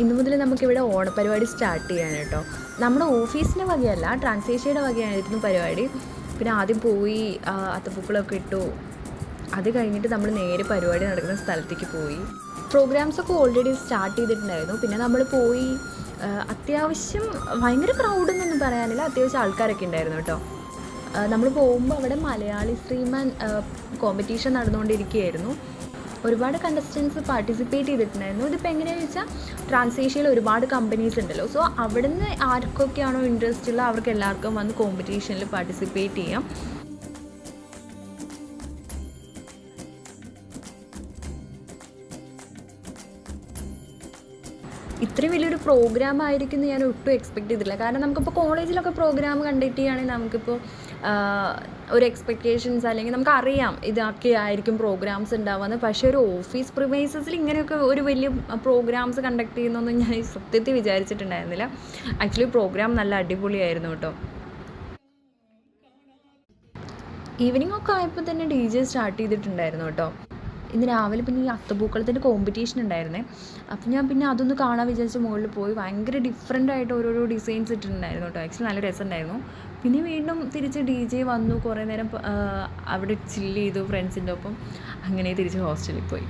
ഇന്നു മുതൽ നമുക്കിവിടെ ഓണപ്പരിപാടി സ്റ്റാർട്ട് ചെയ്യാൻ കേട്ടോ. നമ്മുടെ ഓഫീസിൻ്റെ വകയല്ല, ട്രാൻസ്ലേഷയുടെ വകയായിരുന്നു പരിപാടി. പിന്നെ ആദ്യം പോയി അത്തപ്പൂക്കളമൊക്കെ ഇട്ടു. അത് കഴിഞ്ഞിട്ട് നമ്മൾ നേരെ പരിപാടി നടക്കുന്ന സ്ഥലത്തേക്ക് പോയി. പ്രോഗ്രാംസൊക്കെ ഓൾറെഡി സ്റ്റാർട്ട് ചെയ്തിട്ടുണ്ടായിരുന്നു. പിന്നെ നമ്മൾ പോയി അത്യാവശ്യം ഭയങ്കര ക്രൗഡൊന്നും പറയാനില്ല, അത്യാവശ്യം ആൾക്കാരൊക്കെ ഉണ്ടായിരുന്നു കേട്ടോ. നമ്മൾ പോകുമ്പോൾ അവിടെ മലയാളി സ്ട്രീമാൻ കോമ്പറ്റീഷൻ നടന്നുകൊണ്ടിരിക്കുകയായിരുന്നു. ഒരുപാട് കണ്ടസ്റ്റൻസ് പാർട്ടിസിപ്പേറ്റ് ചെയ്തിട്ടുണ്ടായിരുന്നു. ഇതിപ്പോൾ എങ്ങനെയാണെന്ന് വെച്ചാൽ ട്രാൻസ്ലേഷ്യയിൽ ഒരുപാട് കമ്പനീസ് ഉണ്ടല്ലോ. സോ അവിടുന്ന് ആർക്കൊക്കെയാണോ ഇൻട്രസ്റ്റ് ഉള്ളത് അവർക്ക് എല്ലാവർക്കും വന്ന് കോമ്പറ്റീഷനിൽ പാർട്ടിസിപ്പേറ്റ് ചെയ്യാം. ഇത്രയും വലിയൊരു പ്രോഗ്രാം ആയിരിക്കും ഞാൻ ഒട്ടും എക്സ്പെക്ട് ചെയ്തിട്ടില്ല. കാരണം നമുക്കിപ്പോൾ കോളേജിലൊക്കെ പ്രോഗ്രാം കണ്ടക്ട് ചെയ്യുകയാണെങ്കിൽ നമുക്കിപ്പോൾ ഒരു എക്സ്പെക്റ്റേഷൻസ് അല്ലെങ്കിൽ നമുക്കറിയാം ഇതൊക്കെ ആയിരിക്കും പ്രോഗ്രാംസ് ഉണ്ടാവുമെന്ന്. പക്ഷേ ഒരു ഓഫീസ് പ്രിമൈസസിൽ ഇങ്ങനെയൊക്കെ ഒരു വലിയ പ്രോഗ്രാംസ് കണ്ടക്ട് ചെയ്യുന്നൊന്നും ഞാൻ സത്യത്തിൽ വിചാരിച്ചിട്ടുണ്ടായിരുന്നില്ല. ആക്ച്വലി പ്രോഗ്രാം നല്ല അടിപൊളിയായിരുന്നു കേട്ടോ. ഈവനിങ് ഒക്കെ ആയപ്പോൾ തന്നെ DJ സ്റ്റാർട്ട് ചെയ്തിട്ടുണ്ടായിരുന്നു കേട്ടോ. ഇന്ന് രാവിലെ പിന്നെ ഈ അത്തപ്പൂക്കളത്തിൻ്റെ കോമ്പറ്റീഷൻ ഉണ്ടായിരുന്നേ. അപ്പം ഞാൻ പിന്നെ അതൊന്ന് കാണാൻ വിചാരിച്ച് മുകളിൽ പോയി. ഭയങ്കര ഡിഫറെൻ്റ് ആയിട്ട് ഓരോരോ ഡിസൈൻസ് ഇട്ടിട്ടുണ്ടായിരുന്നു കേട്ടോ. ആക്ച്വലി നല്ല രസമുണ്ടായിരുന്നു. പിന്നെ വീണ്ടും തിരിച്ച് DJ വന്നു, കുറേ നേരം അവിടെ ചില്ല് ചെയ്തു ഫ്രണ്ട്സിൻ്റെ ഒപ്പം. അങ്ങനെ തിരിച്ച് ഹോസ്റ്റലിൽ പോയി.